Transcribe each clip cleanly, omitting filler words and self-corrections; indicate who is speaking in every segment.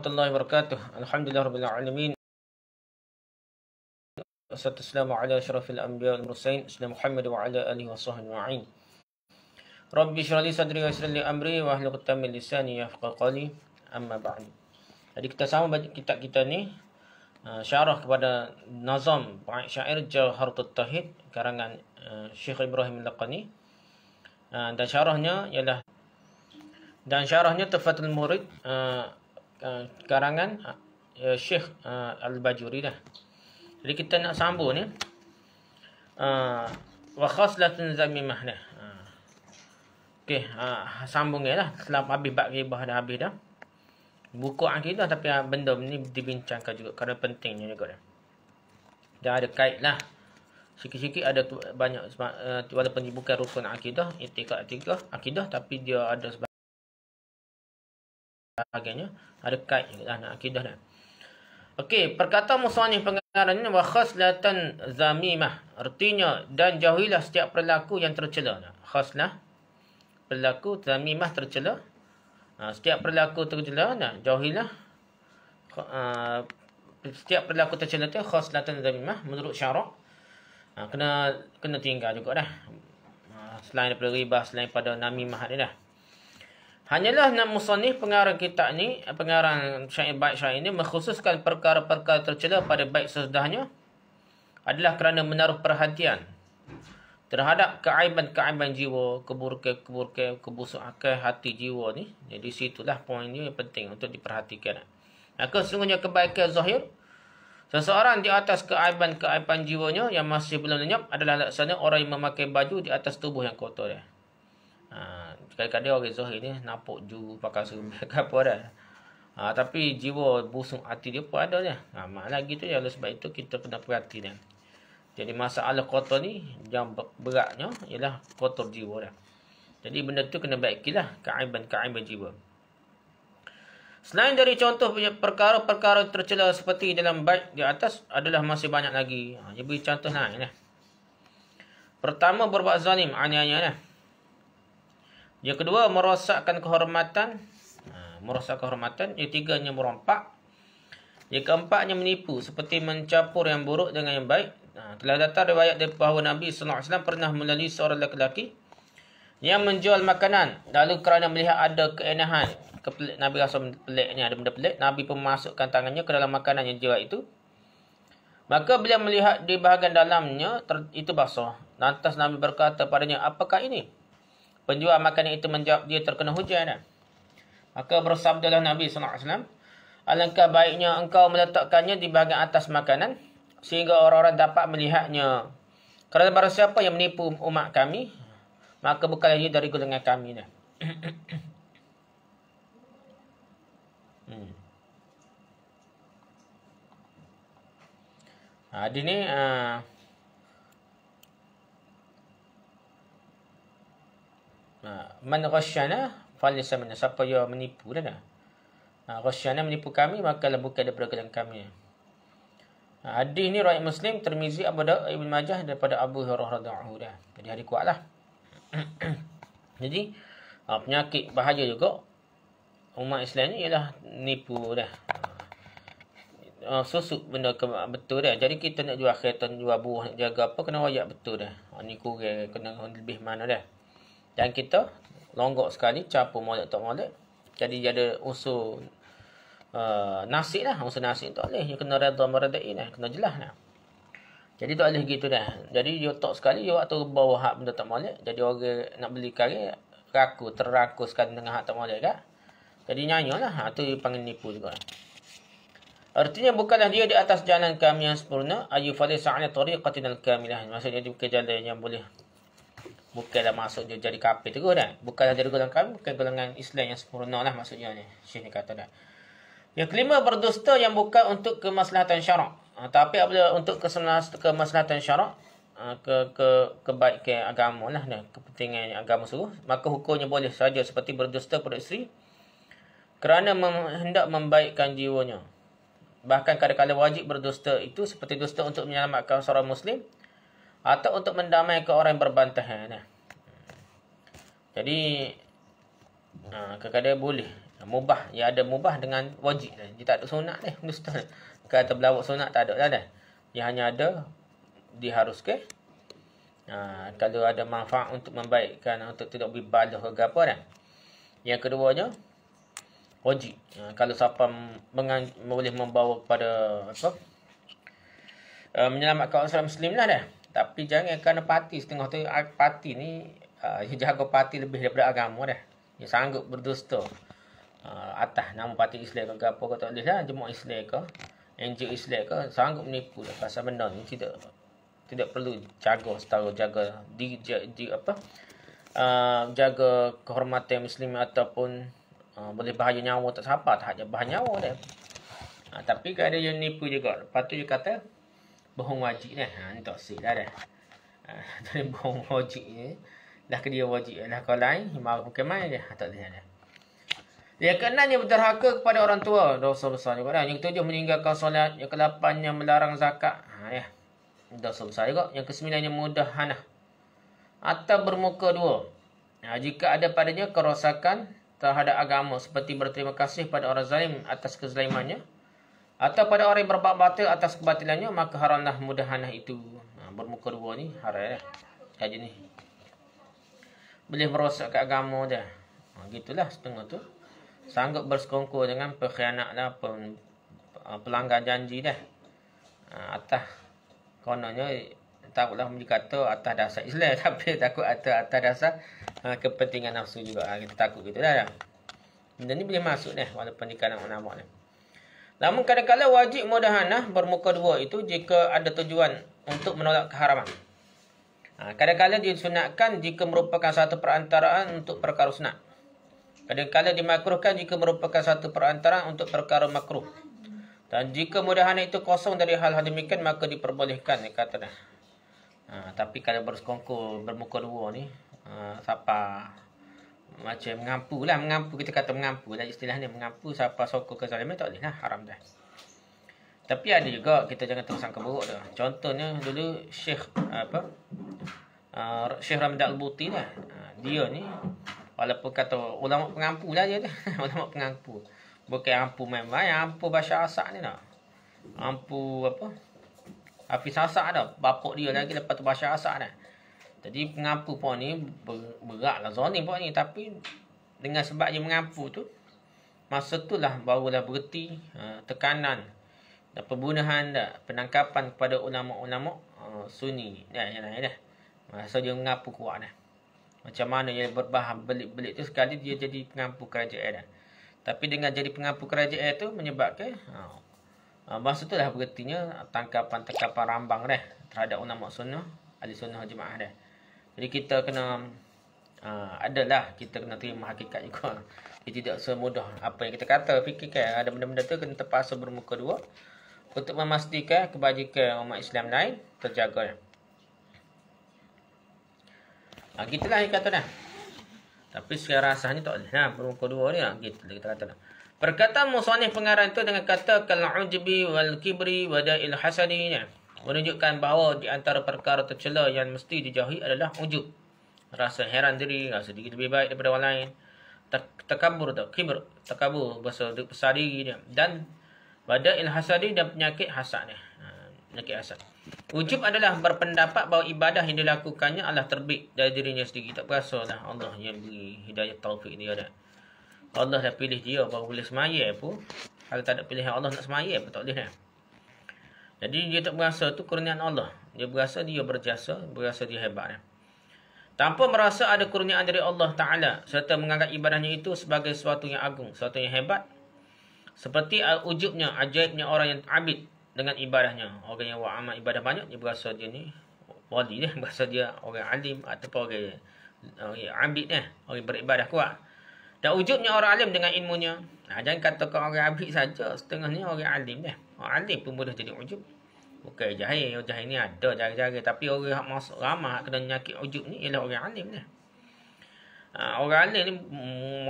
Speaker 1: Warahmatullahi wabarakatuh. Alhamdulillah rabbil alamin. Wassalatu wassalamu ala asyrafil anbiya wal mursalin sayyidina Muhammad wa ala alihi washabbihi ajma'in. Rabbi shrah li sadri wa yassir li amri wa hlul 'uqdatam min lisani yafqahu qawli. Amma ba'du. Jadi kita sama baca kitab kita ni syarah kepada nazam bait syair Jawharatut Tauhid karangan Syekh Ibrahim Al-Laqani. Dan syarahnya Tuhfatul Murid karangan Syekh Al-Bajuri dah. Jadi kita nak sambung ni wa khaslatun zamimah dah. Okey, sambung lah setelah habis bab ghibah dah habis dah. Buku akidah tapi benda ni dibincangkan juga kerana pentingnya juga dah. Dah ada kait lah. Sikit-sikit ada banyak walaupun bukan rukun akidah, i'tiqad akidah tapi dia ada sebagainya, ada kait juga nak akidah dah. Okey, perkataan musannif pengarangnya wa khaslatan zamimah, artinya dan jauhilah setiap perilaku yang tercela. Khaslah perilaku, zamimah tercela. Setiap perilaku tercela, jauhilah setiap perilaku tercela tu khaslatan zamimah menurut syarak. Kena tinggal juga dah. Selain daripada riba, selain pada namimah ni dah. Hanyalah musannif pengarang kitab ni, pengarang syair bait syair ini mengkhususkan perkara-perkara tercela pada bait sesudahnya adalah kerana menaruh perhatian terhadap keaiban-keaiban jiwa, keburukan-keburukan, kebusukan hati jiwa ni. Jadi situlah poin ni yang penting untuk diperhatikan. Maka sesungguhnya kebaikan zahir seseorang di atas keaiban-keaiban jiwanya yang masih belum lenyap adalah laksana orang yang memakai baju di atas tubuh yang kotor dia. Kadang-kadang orang zahir ni nampak ju pakai serba apa dah. Tapi jiwa busuk hati dia pun ada dia. Malah gitu je. Oleh sebab itu kita kena perhati dia. Jadi masalah kotor ni yang beratnya ialah kotor jiwa dah. Jadi benda tu kena baikilah keaiban-keaiban jiwa. Selain dari contoh perkara-perkara tercela seperti dalam bait di atas adalah masih banyak lagi. Dia beri contoh lain lah. Pertama, berbuat zalim, aniaya lah. Yang kedua, merosakkan kehormatan. Merosakkan kehormatan. Yang tiganya, merompak. Yang keempatnya, menipu. Seperti mencampur yang buruk dengan yang baik. Telah datang riwayat dari bahawa Nabi SAW pernah melalui seorang lelaki yang menjual makanan. Lalu kerana melihat ada keenahan, Nabi rasa peliknya, ada benda pelik, Nabi pun memasukkan tangannya ke dalam makanan yang jual itu. Maka beliau melihat di bahagian dalamnya itu basah. Lantas Nabi berkata padanya, apakah ini? Penjual makanan itu menjawab, dia terkena hujan. Maka bersabdalah Nabi SAW, alangkah baiknya engkau meletakkannya di bahagian atas makanan sehingga orang-orang dapat melihatnya. Kerana barang siapa yang menipu umat kami, maka bukanlah dia dari golongan kami. Di ni man ghasyana falaysa minna, siapa yang menipu dah. Ghasyana menipu kami, maka bukan daripada golongan kami. Hadis ni riwayat Muslim, Tirmizi, Abu Daud, Ibn Majah daripada Abu Hurairah radhiyallahu anhu dah. Jadi hadis kuatlah. Jadi penyakit bahaya juga umat Islam ni ialah nipu dah. Susuk benda betul dah. Jadi kita nak jual kereta, jual buah, nak jaga apa, kena royak betul dah. Ni kurang, kena lebih mana dah. Dan kita longgok sekali, campur molek tak molek. Jadi ada unsur nasib lah. Unsur nasib tak boleh. Dia kena redha meredai lah. Kena jelas lah. Jadi tak boleh gitu dah. Jadi dia tak sekali, dia waktu bawa hak benda tak molek. Jadi orang nak beli kari, terrakuskan dengan hak tak molek kan. Jadi nyanyalah. Itu dipanggil nipu juga. Artinya bukanlah dia di atas jalan kami yang sempurna. Ayu falisa ala tariqatinal kamilah. Maksudnya dia bukan jalan yang boleh. Bukanlah masuk dia jadi kafir terus dah. Bukanlah jadi golongan kami, bukan golongan Islam yang sempurna lah maksudnya ni. Syekh ni kata dah. Yang kelima, berdusta yang bukan untuk kemaslahatan syarak. Tapi apabila untuk kemaslahatan syarak, kebaikan agama lah, kepentingan agama suruh, maka hukumnya boleh saja seperti berdusta pada isteri kerana hendak membaikkan jiwanya. Bahkan kadang-kadang wajib berdusta itu seperti dusta untuk menyelamatkan seorang Muslim atau untuk mendamaikan orang yang berbantahan. Jadi kadang-kadang boleh Mubah, ya ada mubah dengan wajib. Dia tak ada sunat dah. Ustaz. Kata berlawak sunat tak ada dah. Dia hanya ada diharuskan. Kalau ada manfaat untuk membaikkan, untuk tidak berbalah ke apa dah. Yang keduanya wajib. Kalau siapa boleh membawa kepada apa? Menyelamatkan orang Muslim lah dah. Tapi jangan kerana parti setengah tu, parti ni jaga parti lebih daripada agama dah. Dia sanggup berdusta atas nama parti Islam ke apa ke tak boleh lah. Jemaah Islam ke NGO Islam ke sanggup menipu dah. Pasal benda ni tidak perlu jaga setara jaga jaga kehormatan Muslim ataupun boleh bahaya nyawa tak siapa, tak hanya bahaya nyawa dah. Tapi kalau ada yang nipu juga, lepas tu dia kata bohong wajib dah. Ni tak sih dah. Jadi bohong wajib ni dah ke dia wajib dah. Kalau lain marah bukan main dah. Tak boleh dah. Yang keenamnya berderhaka kepada orang tua, dosa besar juga dah. Yang ketujuh meninggalkan solat. Yang ke-8 melarang zakat. Ya. Dosa besar juga. Yang ke-9 mudahanah atau bermuka dua. Jika ada padanya kerosakan terhadap agama seperti berterima kasih pada orang zalim atas kezalimannya atau pada orang yang berbuat batil atas kebatilannya, maka haramlah mudahanah itu. Bermuka dua ni haram dah. Kaji ni boleh merosakkan agama dah. Gitulah setengah tu. Sanggup bersekongkol dengan pengkhianat lah, pelanggar janji dah. Atas kononnya takutlah dikata atas dasar Islam, tapi takut atas dasar kepentingan nafsu juga. Kita takut gitu dah. Benda ni boleh masuk dah walaupun di kalangan ulama dah. Namun kadang-kadang wajib mudahanah bermuka dua itu jika ada tujuan untuk menolak keharaman. Kadang-kadang disunatkan jika merupakan satu perantaraan untuk perkara sunat. Kadang-kadang dimakruhkan jika merupakan satu perantaraan untuk perkara makruh. Dan jika mudahanah itu kosong dari hal-hal demikian, maka diperbolehkan, dia kata dah. Tapi kalau bersekongkol bermuka dua ni, siapa macam mengampu, kita kata mengampu lah istilahnya, mengampu siapa sokong kezaliman tak boleh lah, haram dah. Tapi ada juga, kita jangan tersangka buruk dah. Contohnya dulu Syekh Ramadan Al-Buti dah. Dia ni walaupun kata ulama pengampu lah dia dah. Ulama pengampu. Bukan ampu main-main, ampu Bashar Assad ni dah. Ampu apa? Hafiz Assad dah. Bapak dia lagi lepas tu Bashar Assad dah. Jadi pengampu pun ni berat lah zalim pun ni. Tapi dengan sebab dia mengampu tu, masa tu lah barulah berhenti tekanan dan pembunuhan dah, penangkapan kepada ulama-ulama Sunni dah, yang lain dah. Masa dia mengampu kuat dah. Macam mana dia berbaham belik-belik tu, sekali dia jadi pengampu kerajaan dah. Tapi dengan jadi pengampu kerajaan tu menyebabkan masa tu lah berhentinya tangkapan-tangkapan rambang dah terhadap ulama sunnah, ahli sunnah jemaah dah. Jadi kita kena adalah kita kena terima hakikat juga. Dia tidak semudah apa yang kita kata, fikirkan ada benda-benda tu kena terpaksa bermuka dua untuk memastikan kebajikan umat Islam lain terjaga. Gitulah yang kata dah. Tapi secara rasanya tak boleh lah bermuka dua ni lah. Gitu kita kata dah. Perkataan musannif pengarang itu dengan kata kal-ujbi wal kibri wada'il hasadi menunjukkan bahawa di antara perkara tercela yang mesti dijauhi adalah ujub. Rasa heran diri, rasa diri lebih baik daripada orang lain. Takabur atau kibr, takabur besar diri dia. Dan wada'il hasadi dan penyakit hasad ni. Penyakit hasad. Ujub adalah berpendapat bahawa ibadah yang dilakukannya adalah terbit dari dirinya sendiri. Tak berasa lah Allah yang beri hidayah taufik dia dah. Allah dah pilih dia baru boleh semaya pun. Kalau tak ada pilihan Allah nak semaya pun tak boleh dah. Jadi dia tak berasa tu kurniaan Allah. Dia berasa dia berjasa, berasa dia hebat dah. Tanpa merasa ada kurniaan dari Allah Ta'ala serta menganggap ibadahnya itu sebagai sesuatu yang agung, sesuatu yang hebat. Seperti ujubnya, ajaibnya orang yang abid dengan ibadahnya. Orang yang buat amal ibadah banyak, dia berasa dia ni wali dia, berasa dia orang alim ataupun orang abid dia, orang beribadah kuat. Dan ujubnya orang alim dengan ilmunya. Jangan katakan orang abid saja, setengahnya orang alim dia. Orang alim pun boleh jadi ujub. Bukan jahil, orang jahil ni ada cara-cara, tapi orang yang masuk ramah kena nyakit ujub ni ialah orang alim dia. Orang alim ni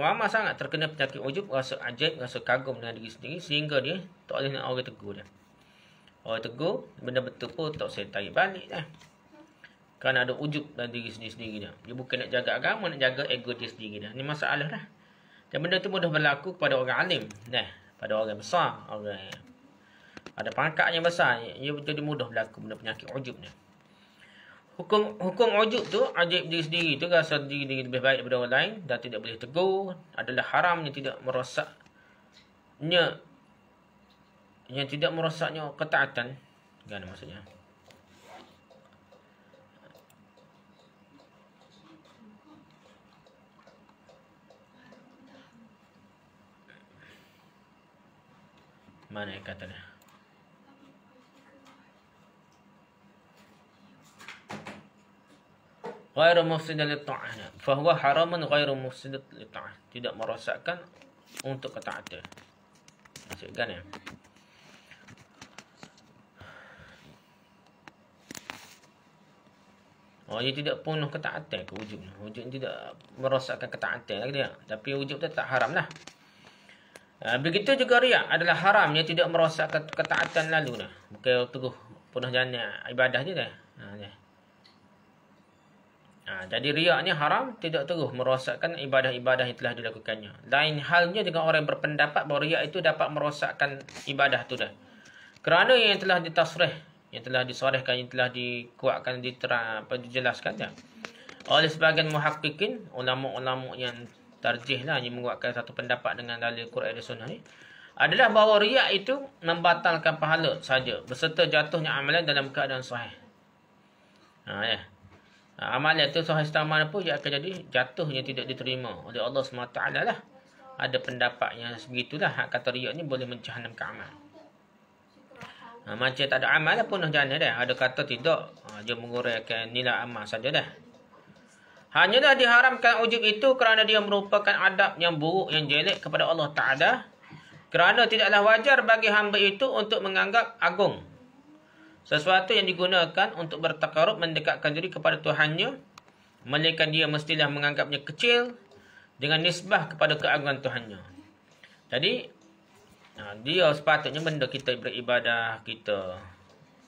Speaker 1: ramah sangat terkena penyakit ujub, rasa ajaib, rasa kagum dengan diri sendiri sehingga dia tak boleh nak orang tegur dia. Orang tegur, benda betul pun tak saya tarik balik dah. Kerana ada ujub dalam diri sendiri-sendiri dia. Dia bukan nak jaga agama, nak jaga ego dia sendiri dah. Ni masalah dah. Dan benda tu mudah berlaku kepada orang alim. Pada orang besar. Orang ada pangkat yang besar. Ia jadi mudah berlaku benda penyakit ujub ni. Hukum ujub tu, ajaib diri sendiri tu, rasa diri lebih baik daripada orang lain dan tidak boleh tegur, adalah haramnya tidak merosaknya, yang tidak merosaknya ketaatan. Gimana maksudnya? Mana yang kata dia? Ghairu mufsidan lit-ta'ah. Fahuwa haramun ghairu mufsidan lit-ta'ah. Tidak merosakkan untuk ketaatan. Maksudkan ya. Ia tidak penuh ketaatan ke wujud. Wujud tidak merosakkan ketaatan lagi dia. Tapi wujud tu tak haram lah. Begitu juga riak adalah haram. Ia tidak merosakkan ketaatan lalu dah. Bukan teguh penuh jana ibadah je dah. Jadi riak ni haram, tidak terus merosakkan ibadah-ibadah yang telah dilakukannya. Lain halnya dengan orang yang berpendapat bahawa riak itu dapat merosakkan ibadah tu dah. Kerana yang telah ditasrih, yang telah disorehkan, yang telah dikuatkan, dijelaskan dah. Oleh sebahagian muhaqqiqin, ulama-ulama yang tarjih lah, yang menguatkan satu pendapat dengan dalil Quran dan Sunnah ni, adalah bahawa riak itu membatalkan pahala saja, beserta jatuhnya amalan dalam keadaan sahih. Amalan itu sahih mana pun ia akan jadi jatuhnya tidak diterima oleh Allah SWT lah. Ada pendapat yang sebegitulah. Hak kata riak ni boleh menjahanamkan amal. Macam tak ada amal lah penuh jana dah. Ada kata tidak, dia menguraikan nilai amal saja dah. Hanyalah diharamkan ujub itu kerana dia merupakan adab yang buruk, yang jelek kepada Allah Ta'ala. Kerana tidaklah wajar bagi hamba itu untuk menganggap agung sesuatu yang digunakan untuk bertakarub, mendekatkan diri kepada Tuhannya, melainkan dia mestilah menganggapnya kecil dengan nisbah kepada keagungan Tuhannya. Jadi, dia sepatutnya benda kita beribadah, kita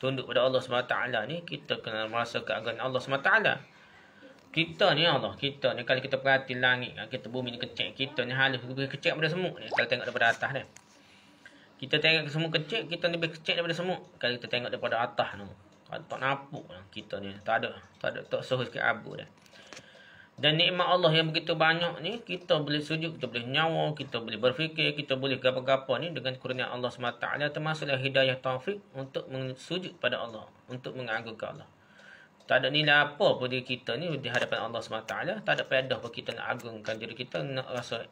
Speaker 1: tunduk pada Allah SWT ni, kita kena merasa keagungan Allah SWT. Kita ni Allah, kita ni kalau kita perhati langit, kita bumi ni kecil, kita ni halus, lebih kecil daripada semut ni, kalau tengok daripada atas ni. Kita tengok semut kecil, kita lebih kecil daripada semut. Kalau kita tengok daripada atas tu, tak nampak kita ni, tak suhu sikit abu dah. Dan nikmat Allah yang begitu banyak ni, kita boleh sujud, kita boleh nyawa, kita boleh berfikir, kita boleh gapa-gapa ni dengan kurnia Allah SWT, termasuklah hidayah taufik untuk sujud pada Allah, untuk mengagungkan Allah. Tak ada nilai apa pun diri kita ni di hadapan Allah SWT, tak ada faedah pun kita nak agungkan diri kita, nak rasa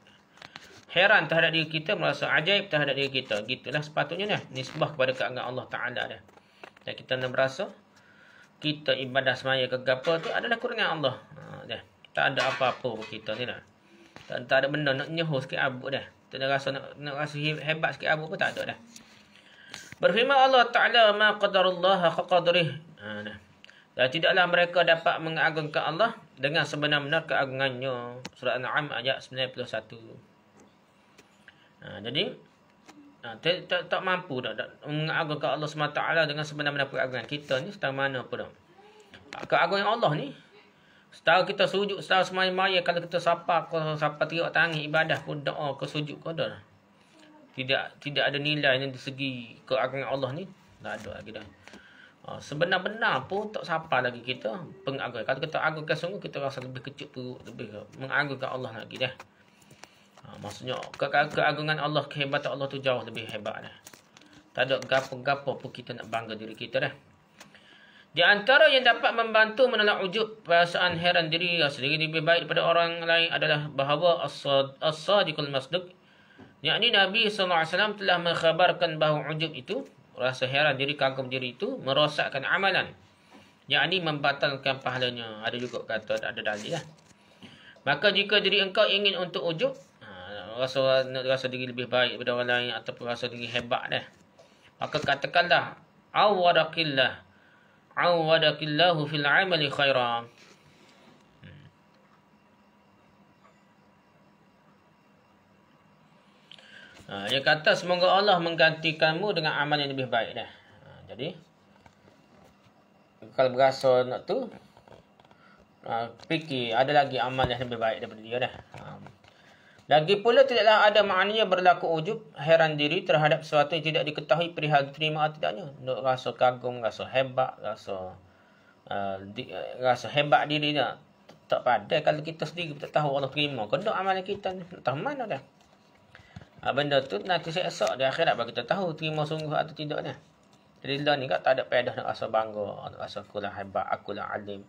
Speaker 1: heran terhadap diri kita, merasa ajaib terhadap diri kita. Gitulah sepatutnya dah, nisbah kepada keagungan Allah Ta'ala dah. Dan kita nak berasa kita ibadah semaya ke gapa tu adalah kurnia Allah. Dah. Tak ada apa-apa pun kita ni dah. Tak ada benda nak nyehuh sikit abu dah. Tak ada rasa nak rasa hebat sikit abu pun tak ada dah. Berfirman Allah Ta'ala, ma qadarullah haqqa qadrih. Dan tidaklah mereka dapat mengagungkan Allah dengan sebenar-benar keagungannya. Surah An-Na'am ayat 91. Jadi tak mampu dah mengagungkan Allah SWT dengan sebenar-benar keagungan kita ni setara mana pun dah. Keagungan Allah ni setara kita sujud, setara semaya-maya, kalau kita sapa teriak tangis ibadah pun, doa ke sujud ke dah. Tidak ada nilai ni di segi keagungan Allah ni, tak ada lagi dah. Sebenar-benar pun tak sapa lagi kita pengagungan. Kalau kita agungkan sungguh, kita rasa lebih kecil perut, lebih mengagungkan Allah lagi dah. Maksudnya keagungan Allah, kehebatan Allah tu jauh lebih hebat dah. Tak ada gapo-gapo pun kita nak bangga diri kita dah. Di antara yang dapat membantu menolak ujub, perasaan heran diri sendiri lebih baik daripada orang lain adalah bahawa as-sadiqul masduq, yakni Nabi SAW telah mengkhabarkan bahawa ujub itu, rasa heran diri, kagum diri itu merosakkan amalan, yakni membatalkan pahalanya. Ada juga kata ada dalil lah. Maka jika diri engkau ingin untuk ujub, rasa diri lebih baik daripada orang lain, ataupun rasa diri hebat dah, maka katakanlah awadakillahu fil amali khairan. Dia kata semoga Allah menggantikanmu dengan amal yang lebih baik dah. Jadi kalau berasa nak tu, fikir ada lagi amal yang lebih baik daripada dia dah. Lagi pula tidaklah ada maknanya berlaku ujub, heran diri terhadap sesuatu yang tidak diketahui perihal diterima atau tidaknya. Rasa kagum, rasa hebat, rasa hebat diri dah. Tak pandai kalau kita sendiri tak tahu Allah terima. Kena amalan kita ni. Tak tahu mana dah. Benda tu nanti esok di akhirat bagi kita tahu terima sungguh atau tidak ni. Jadi lah ni kan tak ada faedah nak rasa bangga. Nak rasa akulah hebat, akulah alim,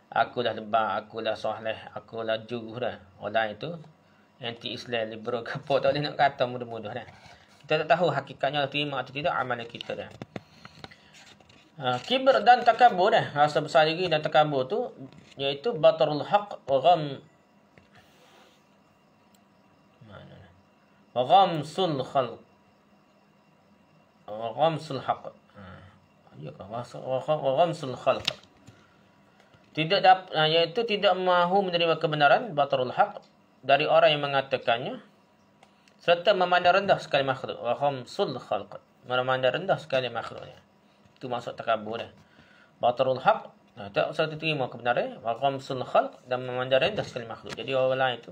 Speaker 1: akulah lebar, akulah soleh, akulah juruh dah. Orang itu anti-Islam, liberal ke apa tak boleh nak kata mudah-mudah dah. Kita tak tahu hakikatnya terima atau tidak amalan kita dah. Kibr dan takabur dah. Rasa besar diri dan takabur tu iaitu batarul haq wa ghamsul khalq. Wa ghamsul haq. Ya kan? Wa ghamsul khalq. Iaitu tidak mahu menerima kebenaran, batarul haq, dari orang yang mengatakannya, serta memandang rendah sekali makhluk. Wa ghamsul khalq. Memandang rendah sekali makhluknya. Itu maksud takabur dah. Batarul haq, tak usah diterima kebenaran, wa ghamsul khalq, dan memandang rendah sekali makhluk. Jadi orang lain itu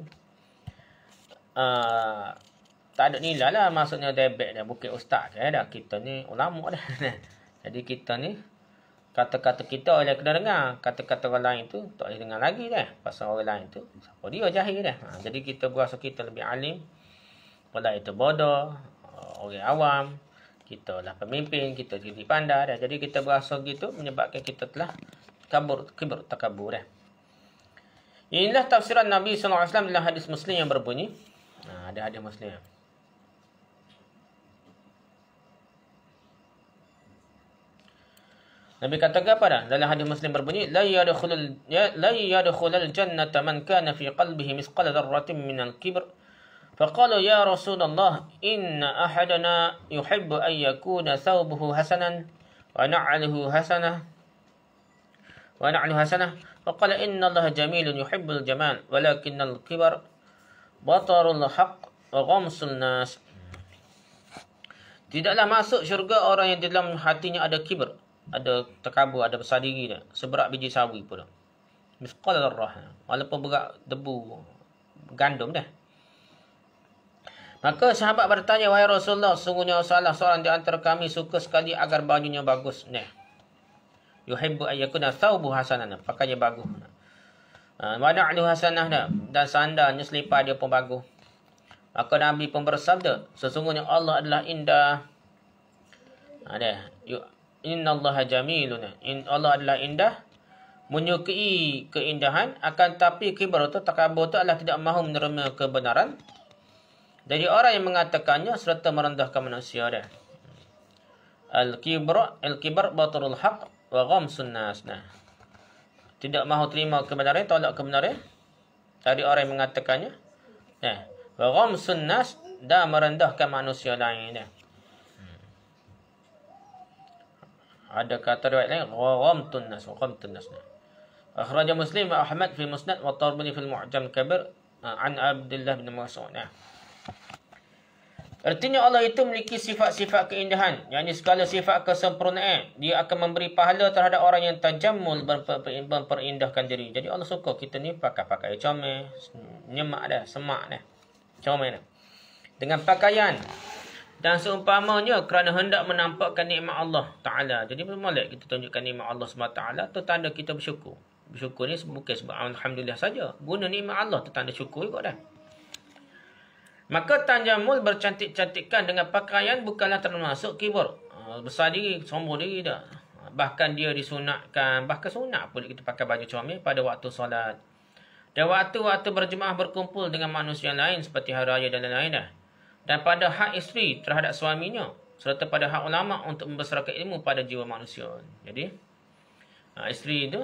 Speaker 1: tak ada nilai lah, maksudnya debek dah, bukan ustaz ke dah. Kita ni ulama dah. Jadi kita ni kata-kata kita oleh kena dengar, kata-kata orang lain tu tak boleh dengar lagi dah. Pasal orang lain tu siapa dia jahil dah. Jadi kita berasa kita lebih alim, orang itu bodoh, orang awam. Kita lah pemimpin, kita jadi pandai dah. Jadi kita berasa gitu menyebabkan kita telah takabur dah. Inilah tafsiran Nabi SAW dalam hadis Muslim yang berbunyi. Ada hadis Muslim. Nabi kata apa dah? Dalam hadis Muslim berbunyi, la yadkhulul jannata man kana fi qalbihi misqala dzarratin minal kibr. فقالوا يا رسول الله إن أحدنا يحب أن يكون ثوبه حسنا ونعله حسنة فقال إن الله جميل يحب الجمال ولكن الكبر بطر الحق وغمس الناس. Tidaklah masuk syurga orang yang dalam hatinya ada kibr, ada takabur, ada besar diri dah, seberat biji sawi pula. Misqal dzarrah, walaupun berat debu gandum dah. Maka sahabat bertanya, wahai Rasulullah, sungguhnya salah seorang di antara kami suka sekali agar bajunya bagus. Yuhibbu ayyakuna thawbu hasanan, pakainya bagus. Wa na'lu hasanah, dan sandalnya selipar dia pun bagus. Maka Nabi pun bersabda, sesungguhnya Allah adalah indah. Inna Allah jamilun. Allah adalah indah, menyukai keindahan, akan tapi kibr tu, takabur tu adalah tidak mahu menerima kebenaran dari orang yang mengatakannya serta merendahkan manusia dah. Al-kibr batarul haq wa ghamsun nas. Tidak mahu terima kebenaran, tolak kebenaran dari orang yang mengatakannya. Wa ghamsun nas, dan merendahkan manusia lain dah. Ada kata riwayat lain ghamtun nas, Akhraj Muslim wa Ahmad fi Musnad wa Tirmidzi fi Al-Mu'jam Kabir an Abdullah bin Mas'ud. Artinya Allah itu memiliki sifat-sifat keindahan, yakni segala sifat kesempurnaan. Dia akan memberi pahala terhadap orang yang tajammul, memperindahkan diri. Jadi Allah suka kita ni pakai comel, nyemak dah, semak dah, comel dah, dengan pakaian dan seumpamanya, kerana hendak menampakkan nikmat Allah Ta'ala. Jadi boleh kita tunjukkan nikmat Allah SWT tu tanda kita bersyukur. Bersyukur ni bukan sebab alhamdulillah saja, guna nikmat Allah tu tanda syukur juga dah. Maka tajamul, bercantik-cantikkan dengan pakaian, bukanlah termasuk kibur, besar diri, sombong diri dah. Bahkan dia disunatkan, bahkan sunat pun kita pakai baju comel pada waktu solat, dan waktu-waktu berjemaah berkumpul dengan manusia lain seperti hari raya dan lain-lain dah. Dan pada hak isteri terhadap suaminya, serta pada hak ulama untuk membesarkan ilmu pada jiwa manusia. Jadi isteri itu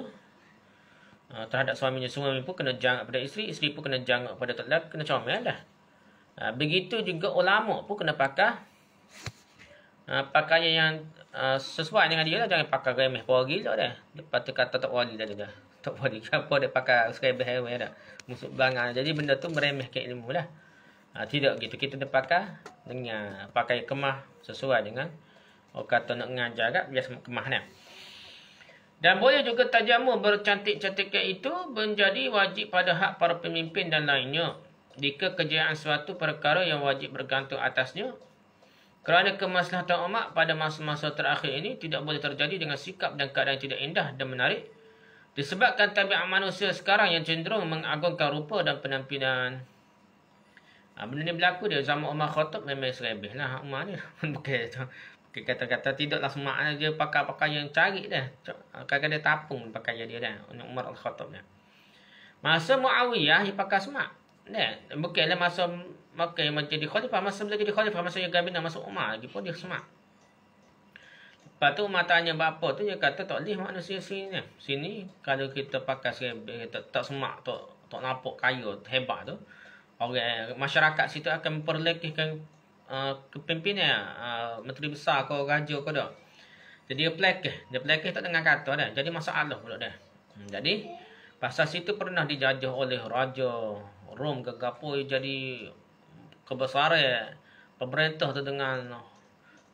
Speaker 1: terhadap suaminya, suami pun kena jangak pada isteri, isteri pun kena jangak pada lelaki, kena comel dah. Begitu juga ulama pun kena pakai pakaian yang sesuai dengan dia lah. Jangan pakai remeh power gila dah. Lepas tu kata tak wali dah. Tak wali apa dia pakai remeh dah, musuh belakang. Jadi benda tu meremehkan ilmu lah. Tidak gitu. Kita dah pakai dengan pakai kemah sesuai dengan orang kata nak ngajar kat biasa kemah dah. Dan boleh juga tajamu bercantik-cantikkan itu menjadi wajib pada hak para pemimpin dan lainnya. jika kejayaan suatu perkara yang wajib bergantung atasnya, kerana kemaslahatan umat pada masa-masa terakhir ini tidak boleh terjadi dengan sikap dan keadaan tidak indah dan menarik, disebabkan tabiat manusia sekarang yang cenderung mengagungkan rupa dan penampilan. Benda ni berlaku dia zaman Umar Khattab memang serebeh lah Umar ni. Bukan kata-kata tidaklah semak dia pakai yang cari dah. Kadang-kadang dia tapung pakaian dia dah. Umar Al-Khattab dah. Masa Muawiyah dia pakai semak. Bukanlah masa Makkah yang menjadi khalifah, masa bila jadi khalifah, masa yang Gabina, masa Umar lagi pun dia semak. Lepas tu Umar tanya bapa tu, dia kata tak boleh manusia sini. Sini kalau kita pakai serebeh, tak semak, tak nampak kaya, hebat tu, orang masyarakat situ akan memperlekehkan kepimpinan menteri besar ke raja ke dah. Jadi dia pelekeh tak dengar kata dah. Jadi masalah pula dah. Jadi pasal situ pernah dijajah oleh raja Rom ke gapo, jadi kebesaran pemerintah tu dengan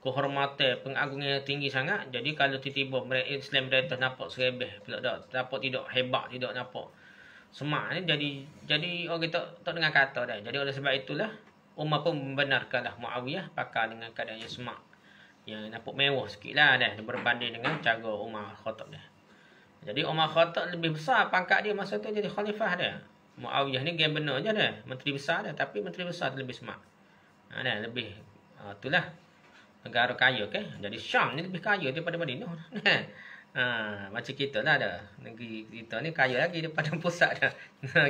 Speaker 1: kehormatan pengagungan yang tinggi sangat. Jadi kalau tiba-tiba Islam mereka nampak serebeh pula dah, nampak tidak hebat, tidak nampak semak ni, jadi orang tak dengar kata dah. Jadi oleh sebab itulah Umar pun membenarkanlah Muawiyah pakai dengan keadaan yang semak, yang nampak mewah sikit lah dah, berbanding dengan cara Umar Khattab dah. Jadi Umar Khattab lebih besar pangkat dia masa tu, jadi khalifah dia. Muawiyah ni game benar je dah, menteri besar dah, tapi menteri besar tu lebih semak. Dah lebih itulah negara kaya kan. Jadi Syam ni lebih kaya daripada Madinah. Macam kita lah dah. Negeri kita ni kaya lagi daripada pusat dah.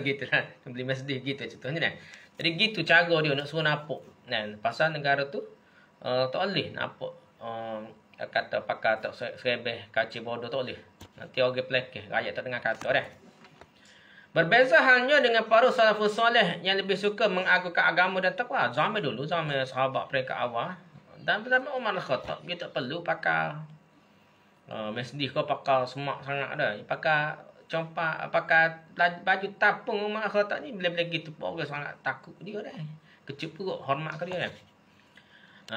Speaker 1: Gitu lah. Beli masjid gitu contohnya dah. Jadi gitu cara dia nak suruh nampak. Pasal negara tu tak boleh nampak. Kata pakai tak serebeh, kaci bodoh tak boleh. Nanti orang pelekeh, rakyat tak dengar kata dah. Berbeza halnya dengan para salafus soleh yang lebih suka mengagungkan agama dan takwa. Zaman dulu, zaman sahabat peringkat awal, dan zaman Umar Al-Khattab, dia tak perlu pakai masjid kau pakai semak sangat dah. Pakai compak, pakai baju tapung Umar Al-Khattab ni, bila-bila gitu pun orang sangat takut dia dah. Kecil perut, hormat ke dia dah.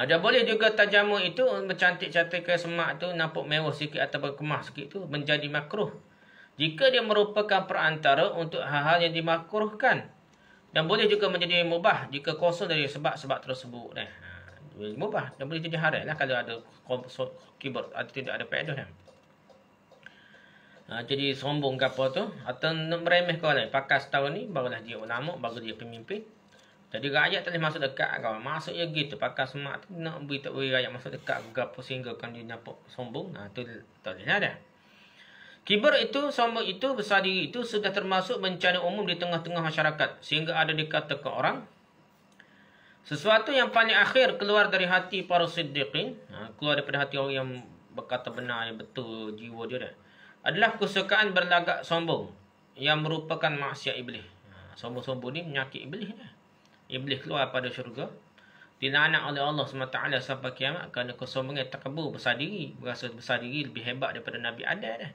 Speaker 1: Dia boleh juga tajamu itu bercantik-cantikkan semak tu, nampak mewah sikit atau berkemah sikit tu, menjadi makruh jika dia merupakan perantara untuk hal-hal yang dimakruhkan, dan boleh juga menjadi mubah jika kosong dari sebab-sebab tersebut. Mubah dan boleh jadi haram lah kalau ada kibur atau tidak ada faedah. Jadi sombong ke apa tu, atau meremeh kau lain, pakai setahun ni barulah dia ulama, baru dia pemimpin. Jadi rakyat tak boleh masuk dekat kau. Maksudnya gitu, pakai semak tu nak tak beri rakyat masuk dekat gapo sehingga kan dia nampak sombong. Tu tak boleh ada. Kibur itu, sombong itu, besar diri itu sudah termasuk bencana umum di tengah-tengah masyarakat. Sehingga ada dikatakan orang, sesuatu yang paling akhir keluar dari hati para siddiqin, keluar daripada hati orang yang berkata benar, yang betul jiwa dia dah, adalah kesukaan berlagak sombong yang merupakan maksiat iblis. Sombong-sombong ni menyakit iblis dah. Iblis keluar pada syurga, dilaknat oleh Allah SWT sampai kiamat kerana kesombongan takabur, besar diri, berasa besar diri lebih hebat daripada Nabi Adam dah.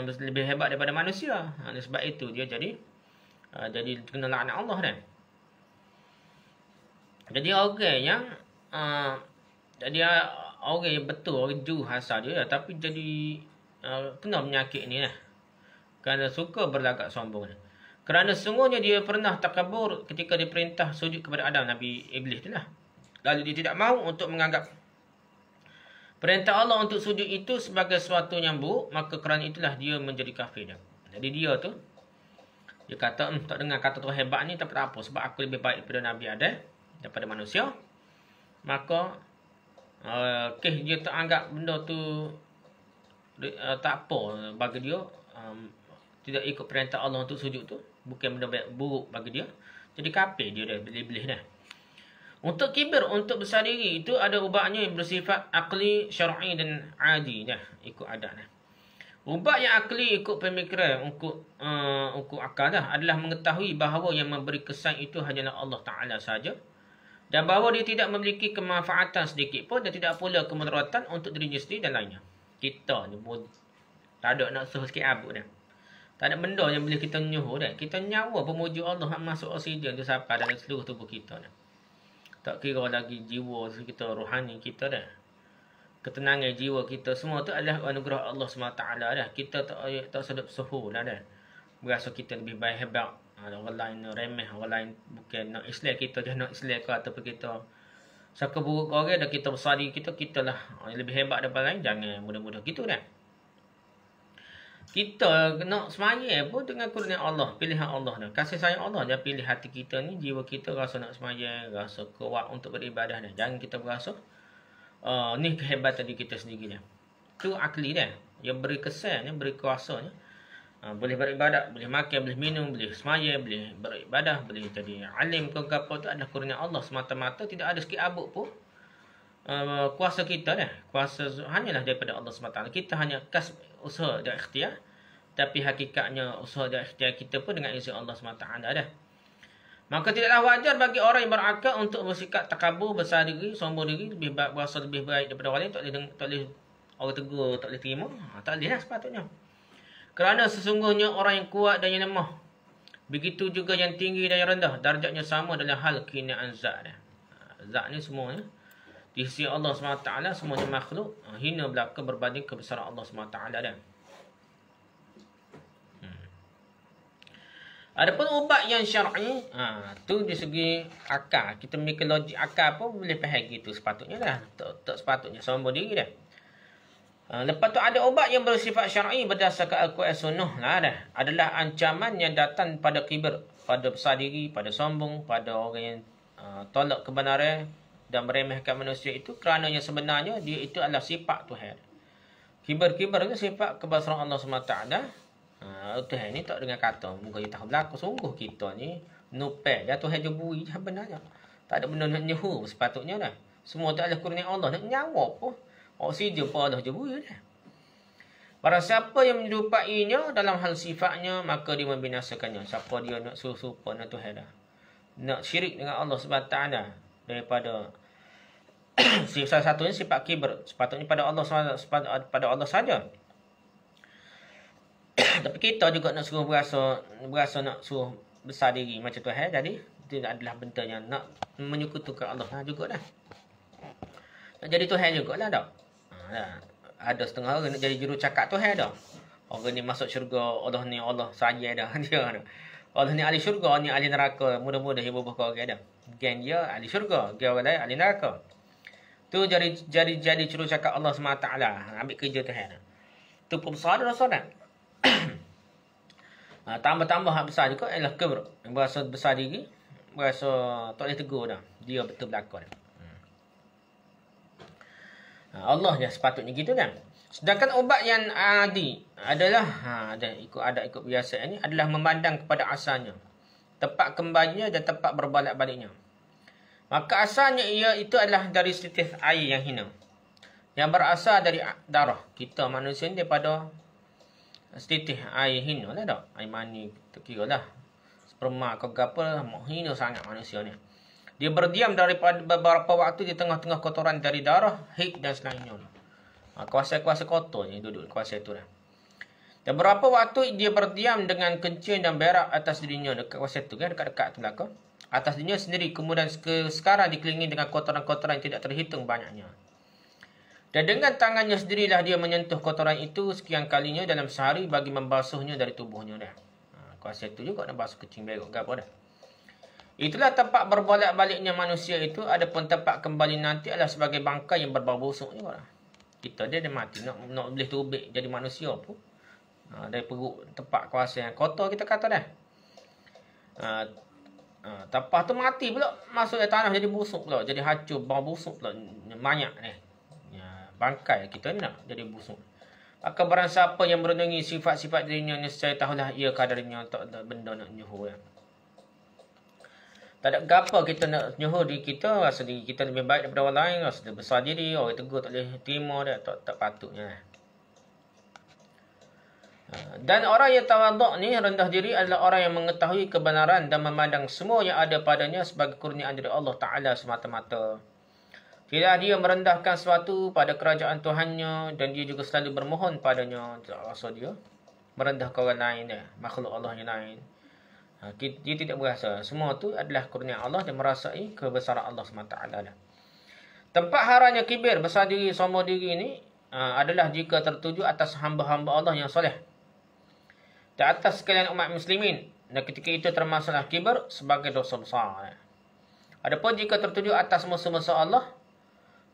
Speaker 1: Lebih hebat daripada manusia. Sebab itu dia jadi kena laknat Allah dah. Jadi orang yang orang yang betul, orang jujur hasal dia, tapi jadi kena penyakit ni lah, kerana suka berlagak sombong. Kerana sungguhnya dia pernah takabur ketika diperintah sujud kepada Adam, Nabi Iblis tu lah. Lalu dia tidak mahu untuk menganggap perintah Allah untuk sujud itu sebagai sesuatu yang buruk, maka kerana itulah dia menjadi kafir dah. Jadi dia tu, dia kata, tak dengar kata tu hebat ni, tapi tak apa, sebab aku lebih baik daripada Nabi Adam, daripada manusia. Maka dia tak anggap benda tu tak apa bagi dia, tidak ikut perintah Allah untuk sujud tu, bukan benda buruk bagi dia. Jadi kafir dia dah, Iblis dah. Untuk kibir, untuk besar diri itu ada ubahnya yang bersifat akli, syar'i dan adi dah, ikut adat dah. Ubah yang akli ikut pemikiran, ikut akal dah, adalah mengetahui bahawa yang memberi kesan itu hanyalah Allah Ta'ala saja, dan bahawa dia tidak memiliki kemanfaatan sedikit pun, dan tidak pula kemudaratan untuk dirinya sendiri dan lainnya. Kita ni pun tak ada nak suruh sikit abuk dah. Tak ada benda yang boleh kita nyuruh dah. Kita nyawa pemuja Allah masuk oksigen tu sampai dalam seluruh tubuh kita dah. Tak kira lagi jiwa kita, rohani kita dah, ketenangan jiwa kita, semua tu adalah anugerah Allah SWT dah. Kita tak sedap suhu lah dah, berasa kita lebih baik hebat, Orang lain remeh, orang lain bukan nak Islam kita je nak Islam ke ataupun kita saka buruk orang dah kita besar diri kita lah lebih hebat daripada lain. Jangan mudah-mudah gitu dah. Kita nak semaya pun dengan kurnia Allah, pilihan Allah dah. Kasih sayang Allah dia pilih hati kita ni, jiwa kita rasa nak semaya, rasa kuat untuk beribadah dah. Jangan kita berasa ni kehebatan diri kita sendiri dah. Tu akli dah. Yang beri kesan, beri kuasa ni. Boleh beribadah, boleh makan, boleh minum, boleh semaya, boleh beribadah, boleh jadi alim ke apa tu adalah kurnia Allah semata-mata. Tidak ada sikit abuk pun kuasa kita dah. Kuasa hanyalah daripada Allah SWT. Kita hanya kasb usaha dan ikhtiar. Tapi hakikatnya usaha dan ikhtiar kita pun dengan izin Allah SWT dah. Maka tidaklah wajar bagi orang yang berakal untuk bersikap takabur, besar diri, sombong diri, berasa lebih baik daripada orang lain. Tak boleh orang tegur, tak boleh terima. Tak boleh lah sepatutnya. Kerana sesungguhnya orang yang kuat dan yang lemah, begitu juga yang tinggi dan yang rendah, darjatnya sama dalam hal kehinaan zat dah. Zat ni semuanya di sisi Allah SWT semuanya makhluk hina belaka berbanding kebesaran Allah SWT dah. Adapun ubat yang syar'i, tu di segi akal. Kita mikir logik akal pun boleh faham gitu sepatutnya dah. Tak sepatutnya sombong diri dah. Lepas tu ada ubat yang bersifat syar'i berdasarkan Al-Quran Sunnah lah dah. Adalah ancaman yang datang pada kibir, pada besar diri, pada sombong, pada orang yang tolak kebenaran dan meremehkan manusia itu, kerana yang sebenarnya dia itu adalah sifat Tuhan. Kibir-kibir itu sifat kebesaran Allah SWT. Tuhan ni tak dengan kata muka dia tak berlaku. Sungguh kita ni nupel dia Tuhan je bui je benarnya. Tak ada benda nak nyehu sepatutnya dah. Semua tu adalah kurnia Allah. Nak nyawa pun oksigen pun Allah je bui dah. Barang siapa yang menyerupainya dalam hal sifatnya, maka dia membinasakannya. Siapa dia nak serupa dengan Tuhan dah, nak syirik dengan Allah SWT daripada salah satunya sifat kibir, sepatutnya pada Allah saja. Tapi kita juga nak suruh berasa nak suruh besar diri macam Tuhan. Jadi itu adalah bentuknya nak menyekutukan Allah juga dah. Nak jadi Tuhan jugalah dah. Ada setengah orang nak jadi juru cakap Tuhan dah. Orang ni masuk syurga, Allah ni Allah saja dah. Dia dah. Allah ni ahli syurga, ni ahli neraka. Mudah-mudah ibu bapa orang dah. Gen dia ahli syurga, gen orang lain ahli neraka. Tu jadi juru cakap Allah SWT. Ambil kerja Tuhan. Tu pun besar dah saudara. Tambah-tambah hak besar juga ialah kibr. Berasa besar diri, berasa tak boleh tegur dah. Dia betul berlakon. Allah je sepatutnya gitu kan. Sedangkan ubat yang adi adalah ikut biasa ni adalah memandang kepada asalnya, tempat kembalinya dan tempat berbalik-baliknya. Maka asalnya ia itu adalah dari setitik air yang hina, yang berasal dari darah kita manusia ni, daripada setitik air hina lah dah. Air mani kira lah sperma ke apa, hina sangat manusia ni. Dia berdiam daripada beberapa waktu di tengah-tengah kotoran dari darah, haid dan selainnya. Kuasa-kuasa kotor ni duduk kuasa itu dah. Dan beberapa waktu dia berdiam dengan kencing dan berak atas dirinya dekat kuasa itu kan, dekat-dekat tu belakang. Atas dirinya sendiri, kemudian sekarang dikelilingi dengan kotoran-kotoran yang tidak terhitung banyaknya. Dan dengan tangannya sendirilah dia menyentuh kotoran itu sekian kalinya dalam sehari bagi membasuhnya dari tubuhnya dah. Kuasa itu juga nak basuh kencing berak ke apa dah. Itulah tempat berbolak-baliknya manusia itu. Adapun tempat kembali nanti adalah sebagai bangkai yang berbau busuk juga lah. Kita dia mati nak boleh terbit jadi manusia pun. Dari perut tempat kuasa yang kotor kita kata dah. Lepas tu mati pula, masuk ke tanah jadi busuk pula, jadi hancur, bau busuk pula, banyak ni. Bangkai kita ni nak jadi busuk. Maka barang siapa yang merenungi sifat-sifat dirinya, nescaya tahulah ia kadarnya tak ada benda nak nyuruh ya. Tak ada gapa kita nak nyuruh diri kita, rasa diri kita lebih baik daripada orang lain, rasa dia besar diri, orang tegur tak boleh terima dia, tak patutnya. Dan orang yang tawaduk ni, rendah diri, adalah orang yang mengetahui kebenaran dan memandang semua yang ada padanya sebagai kurniaan dari Allah Ta'ala semata-mata. Tidak dia merendahkan sesuatu pada kerajaan Tuhannya, dan dia juga selalu bermohon padanya. Tak rasa dia merendahkan orang lain, makhluk Allah yang lain. Dia tidak berasa. Semua tu adalah kurnia Allah dan merasai kebesaran Allah SWT. Tempat haranya kibir, besar diri, sombong diri ini adalah jika tertuju atas hamba-hamba Allah yang soleh. Di atas sekalian umat muslimin. Dan ketika itu termasuklah kibar sebagai dosa besar. Adapun jika tertuju atas musuh-musuh Allah,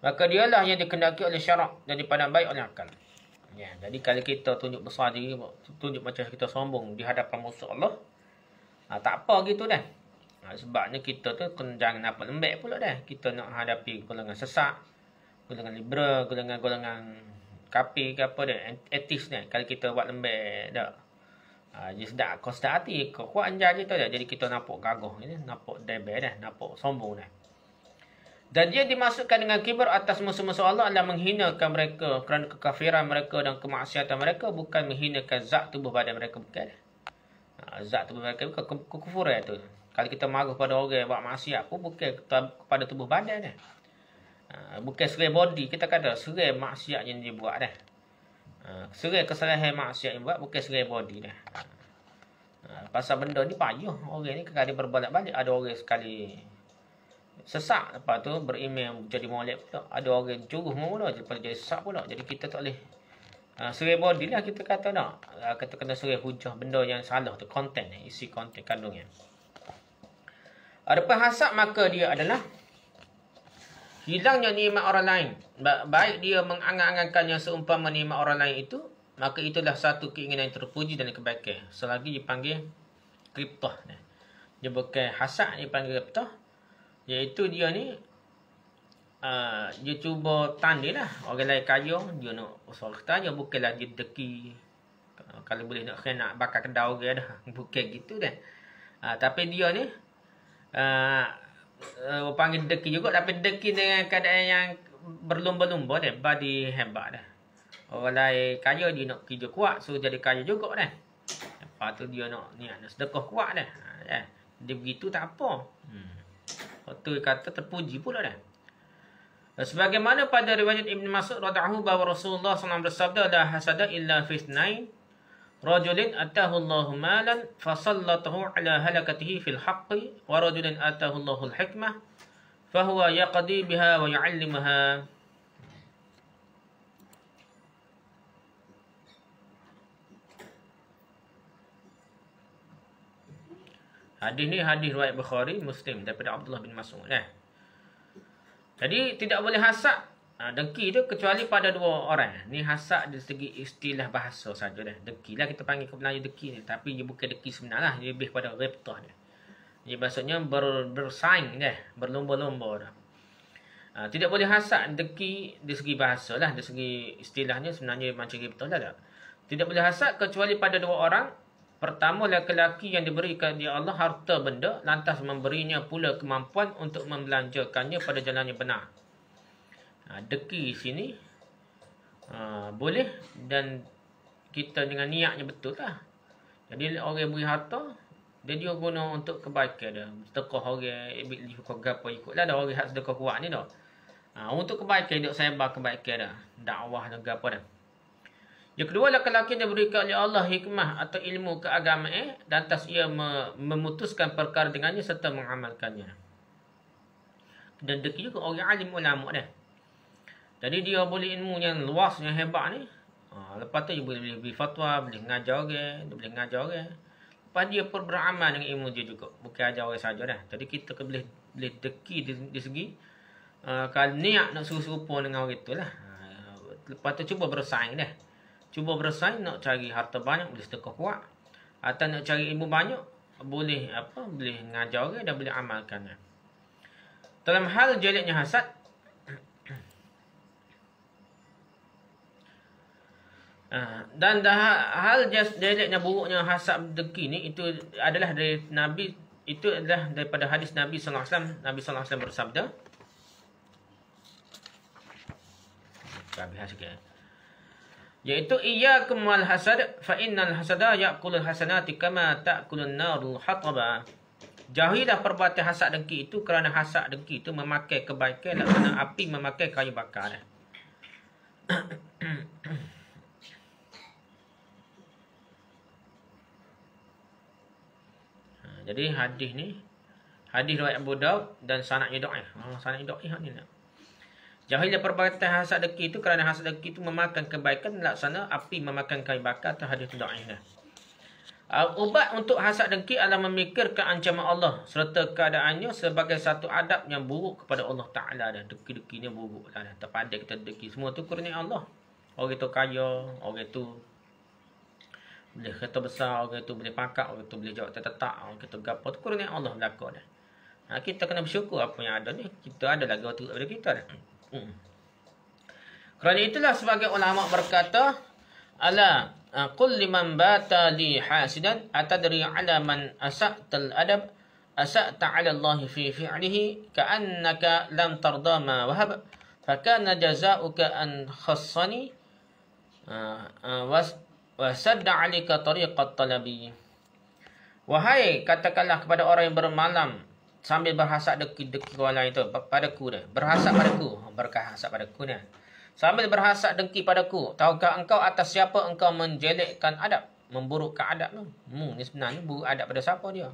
Speaker 1: maka dialah yang dikendaki oleh syarak dan dipandang baik oleh akal. Ya, jadi kalau kita tunjuk besar diri, tunjuk macam kita sombong di hadapan musuh Allah, tak apa gitu dah. Sebabnya kita tu jangan nampak lembek pula dah. Kita nak hadapi golongan sesak, golongan liberal, golongan kafir ke apa dah, etis dah. Kalau kita buat lembek dah. Dia sedap, kau sedap hati, kau kuat anjar je tu dah. Jadi kita nampak gagah ni, nampak debel dah, nampak sombong dah. Dan dia dimasukkan dengan kibar atas musuh-musuh Allah adalah menghinakan mereka kerana kekafiran mereka dan kemaksiatan mereka, bukan menghinakan zat tubuh badan mereka, bukan. Zat tubuh mereka bukan kekufuran tu. Kalau kita marah pada orang yang buat maksiat pun bukan kepada tubuh badan dah. Bukan serai body, kita kata serai maksiat yang dia buat dah. Serai kesalahan maksiat yang buat, bukan serai body dah. Pasal benda ni payah. Orang ni kadang berbolak-balik. Ada orang sekali sesak, lepas tu berimam jadi molek pula. Ada orang curuh mula, lepas jadi sesak pula. Jadi kita tak boleh serai body lah kita kata nak. Kita kena serai hujah benda yang salah tu, konten, isi konten kandungnya. Adapun hasad, maka dia adalah hilangnya nikmat orang lain. Baik dia mengangan-angankannya seumpama nikmat orang lain itu, maka itulah satu keinginan yang terpuji dan kebaikan. Selagi dipanggil kriptah. Dia bukan hasad, dia panggil kriptah. Iaitu dia ni, dia cuba tandil lah. Orang lain kaya, dia nak usaha kertanya. Bukanlah dia deki. Kalau boleh nak kena bakar kedai orang dah. Bukan gitu dah. Tapi dia ni, panggil deki juga. Tapi deki dengan keadaan yang berlumba-lumba dah. Badi hebat dah. Orang lain kaya, dia nak kerja kuat. So jadi kaya juga dah. Lepas tu dia nak sedekah kuat dah. Dia begitu tak apa. Waktu kata terpuji pula dah. Sebagaimana pada riwayat Ibn Mas'ud radhiyallahu bahawa Rasulullah SAW bersabda, la hasada illa fi ithnain, rajulin atahu Allahu malan fasallatahu ala halakatihi fil haqqi, wa rajulin atahu Allahu al-hikmah fahuwa yaqdi biha wa yu'allimuha. Hadis ni hadis riwayat Bukhari, Muslim daripada Abdullah bin Mas'ud. Jadi tidak boleh hasad, dengki tu kecuali pada dua orang. Ni hasad dari segi istilah bahasa saja dah. Dengki lah kita panggil ke Melayu dengki ni, tapi dia bukan dengki sebenar lah, dia lebih pada reptah dia. Dia maksudnya bersaing dah, berlomba-lomba dah. Tidak boleh hasad dengki dari segi bahasa lah, dari segi istilahnya sebenarnya macam reptah lah. Tidak boleh hasad kecuali pada dua orang. Pertama, lelaki yang diberikan dia Allah harta benda, lantas memberinya pula kemampuan untuk membelanjakannya pada jalan yang benar. Deki sini boleh, dan kita dengan niatnya betul lah. Jadi orang yang beri harta, dia juga guna untuk kebaikan dia. Sedekah orang, apa ikutlah dah orang hak sedekah kuat ni dah. Untuk kebaikan, duk sebar kebaikan dah. Dakwah dan apa dah. Yang kedua, lelaki yang diberikan oleh Allah hikmah atau ilmu keagamaan, dan atas ia memutuskan perkara dengannya serta mengamalkannya. Dan deki juga orang alim ulama dah. Jadi dia boleh ilmu yang luas, yang hebat ni. Lepas tu dia boleh beri fatwa, boleh mengajar orang, dia boleh mengajar orang. Lepas dia pun beramal dengan ilmu dia juga. Bukan ajar orang saja dah. Jadi kita boleh deki di segi kalau niat nak serupa dengan orang itulah. Lepas tu cuba bersaing dah. Cuba bersaing nak cari harta banyak, boleh sedekah kuat. Atau nak cari ilmu banyak, boleh boleh mengajar orang dan boleh amalkan. Dalam hal jeleknya hasad, dan hal jeleknya buruknya hasad dengki ni, itu adalah dari Nabi, itu adalah daripada hadis Nabi sallallahu alaihi wasallam. Nabi sallallahu alaihi wasallam bersabda, iaitu iyyakum wal hasad fa innal hasada ya'kulul hasanati kama ta'kulun narul hataba. Jauhilah perbuatan hasad dengki itu, kerana hasad dengki itu memakai kebaikan kerana api memakai kayu bakar. Jadi hadis ni hadis riwayat Abu Daud dan sanadnya dhaif. Sanadnya dhaif ni nak. Jauhilah perbuatan hasad dengki itu, kerana hasad dengki itu memakan kebaikan laksana api memakan kayu bakar. Atau hadis dhaif dah. Ubat untuk hasad dengki adalah memikirkan ancaman Allah serta keadaannya sebagai satu adab yang buruk kepada Allah Ta'ala. Dan deki-deki ni buruk. Terpandai kita deki. Semua tu kurnia Allah. Orang itu kaya, orang itu boleh kereta besar, orang itu boleh pangkat, orang itu boleh jawab tetap, orang itu gapo. Tu kurnia Allah berlaku dah. Kita kena bersyukur apa yang ada ni. Kita ada lagi waktu daripada kita dah. Kerana itulah sebagai ulama berkata, ala qul liman bata li hasidan atadri ala man asa'tal adab asa'ta ala Allah fi fi'lihi ka'annaka lam tarda ma wahab fakana jazaa'uka an khassani wa sadda 'alika tariqat talabi. Wahai, katakanlah kepada orang yang bermalam sambil berhasad deki-deki orang lain tu padaku dah. Berhasad padaku, berhasad padaku ni. Sambil berhasad dengki padaku, tahukah engkau atas siapa engkau menjelekkan adab, memburukkan adab tu? Ni sebenarnya buruk adab pada siapa dia?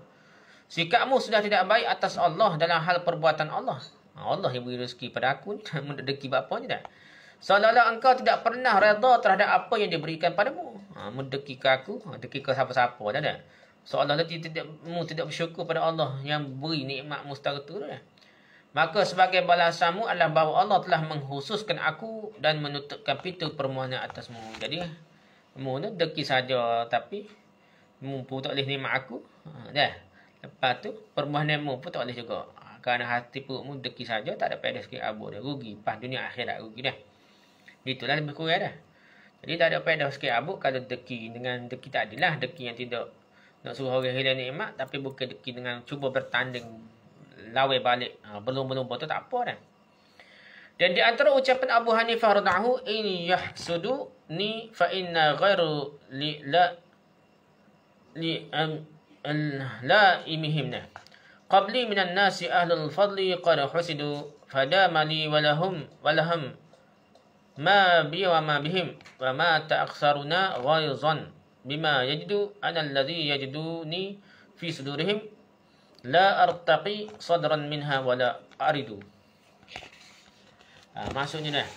Speaker 1: Sikapmu sudah tidak baik atas Allah dalam hal perbuatan Allah. Allah yang beri rezeki pada aku ni, mendeki apa ni dah. Seolah-olah engkau tidak pernah redha terhadap apa yang diberikan padamu. Mendeki ke aku, deki ke siapa-siapa dah dah. Seolah-olah tidak bersyukur pada Allah yang beri nikmat mustara tu dah. Maka sebagai balasanmu adalah bahawa Allah telah menghususkan aku dan menutupkan pintu permohonan atasmu. Jadi, mu ni deki saja tapi mu pun tak boleh nikmat aku. Dah. Lepas tu permohonanmu pun tak boleh juga. Kerana hati perutmu deki saja, tak ada faedah sikit abuk dah. Rugi. Pas dunia akhirat rugi dah. Itulah lebih kurang dah. Jadi tak ada faedah sikit abuk kalau deki dengan deki tak adilah. Deki yang tidak nak suruh orang hilang nikmat, tapi bukan deki dengan cuba bertanding lawai balik. Belum betul tak apa dah. Dan di antara ucapan Abu Hanifah radhiyallahu in yahsudu ni fa inna ghairu la imihimna qabli minan nasi ahlul fadli qad husidu fadama li walahum ma bi wa ma bihim wa ma ta'aksaruna ghaizan bima yajidu ana alladhi yajiduni fi sudurihim la artaqi sadran minha wala aridu. Maksudnya dah.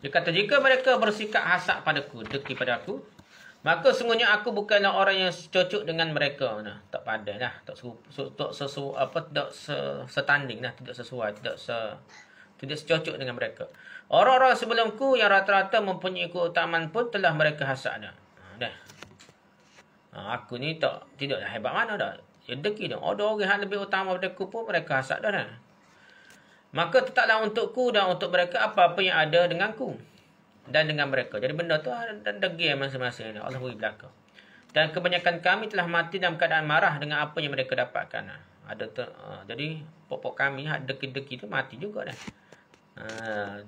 Speaker 1: Dia kata, jika mereka bersikap hasad padaku, deki padaku, maka sungguhnya aku bukanlah orang yang cocok dengan mereka. Nah, tak padan lah, tak sesuai apa, tidak setanding lah, tidak sesuai, tidak secocok dengan mereka. Orang-orang sebelumku yang rata-rata mempunyai keutamaan pun telah mereka hasad dah. Dah. Aku ni tidaklah hebat mana dah. Ya deki dah. Ada orang yang lebih utama daripada aku pun mereka hasad dah. Maka tetaplah untukku dan untuk mereka apa-apa yang ada denganku dan dengan mereka. Jadi benda tu ada degi masing-masing. Allah beri belaka. Dan kebanyakan kami telah mati dalam keadaan marah dengan apa yang mereka dapatkan. Jadi pokok kami deki-deki tu mati juga dah.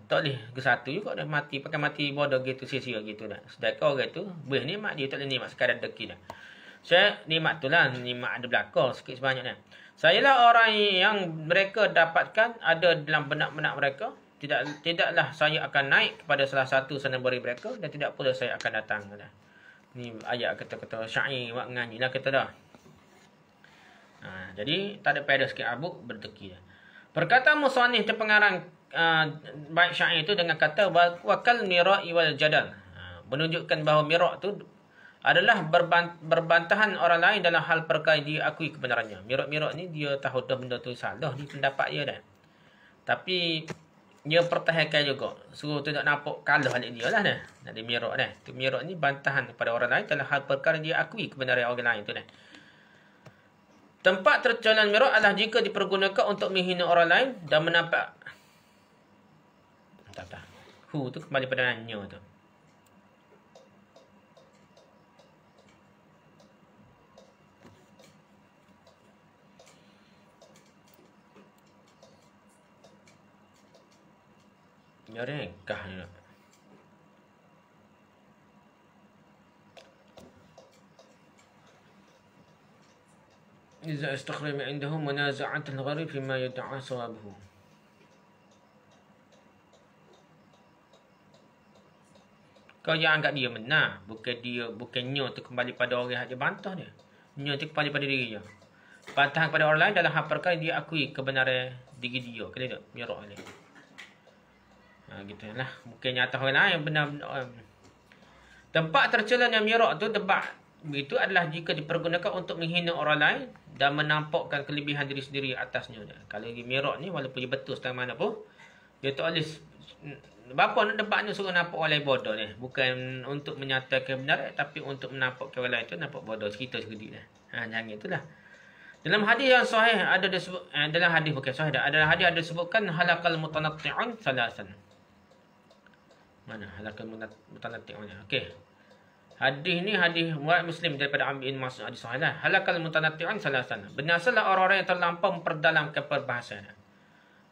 Speaker 1: Tak boleh ke satu juga dah mati. Pakai mati bodoh gitu, sia-sia gitu dah. Sedangkan orang tu boleh nikmat, dia tak boleh nikmat sekadar deki dah. Saya nikmat tu lah, nikmat ada belaka sikit sebanyak dah. Sayalah orang yang mereka dapatkan ada dalam benak-benak mereka. Tidaklah saya akan naik kepada salah satu sanubari mereka dan tidak pula saya akan datang dah. Ni ayat kata-kata syair buat mengaji lah kata dah. Jadi tak ada faedah sikit abuk berdeki dah. Perkataan musannif terpengarang bait syair itu dengan kata wakal mira'i wal jadal. Menunjukkan bahawa mirak tu adalah berbantahan orang lain dalam hal perkara dia akui kebenarannya. Mirak-mirak ni dia tahu dah benda tu salah, ni pendapat dia dah. Tapi dia pertahankan juga. Suruh tu nak nampak kalah balik dia lah dah. Nak mirak dah. Tu mirak ni bantahan kepada orang lain dalam hal perkara dia akui kebenaran orang lain tu dah. Tempat tercelan mirak adalah jika dipergunakan untuk menghina orang lain dan menampak. Tak. Hu tu kembali pada nanya tu. Ya rekah ni. إذا استخرج عندهم منازعة الغريب فيما يدعى صوابه. Kau jangan anggap dia benar. Bukannya tu kembali pada orang yang dia bantah dia. Nya tu kembali pada diri dia. Bantahan kepada orang lain dalam hal perkara dia akui kebenaran diri dia. Kena tak? Mirak ni. Gitu lah. Bukan nyata orang lain, benar-benar. Tempat tercelanya mirak tu, tempat itu adalah jika dipergunakan untuk menghina orang lain dan menampakkan kelebihan diri sendiri atasnya. Kalau mirak ni, walaupun dia betul setengah mana pun, dia tulis, bapa nak debat ni suruh nampak orang lain bodoh ni. Bukan untuk menyatakan kebenaran, tapi untuk menampakkan orang lain tu nampak bodoh. Cerita sekedik lah. Jangan itulah. Dalam hadis yang sahih ada disebut, dalam hadis bukan sahih dah, adalah hadis ada disebutkan halakal mutanatti'un salasan. Mana halakal mutanatti'un? Okey. Hadis ni hadis riwayat Muslim daripada Amr bin Mas'ud, hadis sahih lah. Halakal mutanatti'un salasan. Binasalah orang-orang yang terlampau memperdalamkan perbahasan.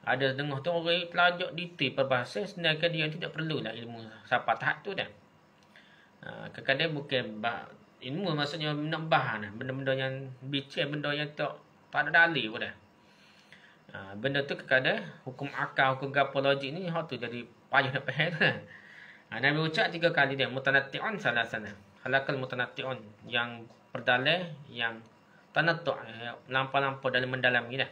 Speaker 1: Ada dengar tu orang pelajar detail perbahasan, sedangkan dia tidak perlulah ilmu sampai tahap tu dah. Kadang-kadang bukan ilmu, maksudnya nak bahan benda-benda yang bicara, benda yang tak ada dalil pun dah. Benda tu kadang hukum akal, hukum gapo logik ni hak tu jadi payah nak faham tu dah. Nabi ucap 3 kali dia mutanatti'un salasana. Halakal mutanatti'un, yang berdalil, yang tanattu', lampau-lampau dalam mendalam ni dah.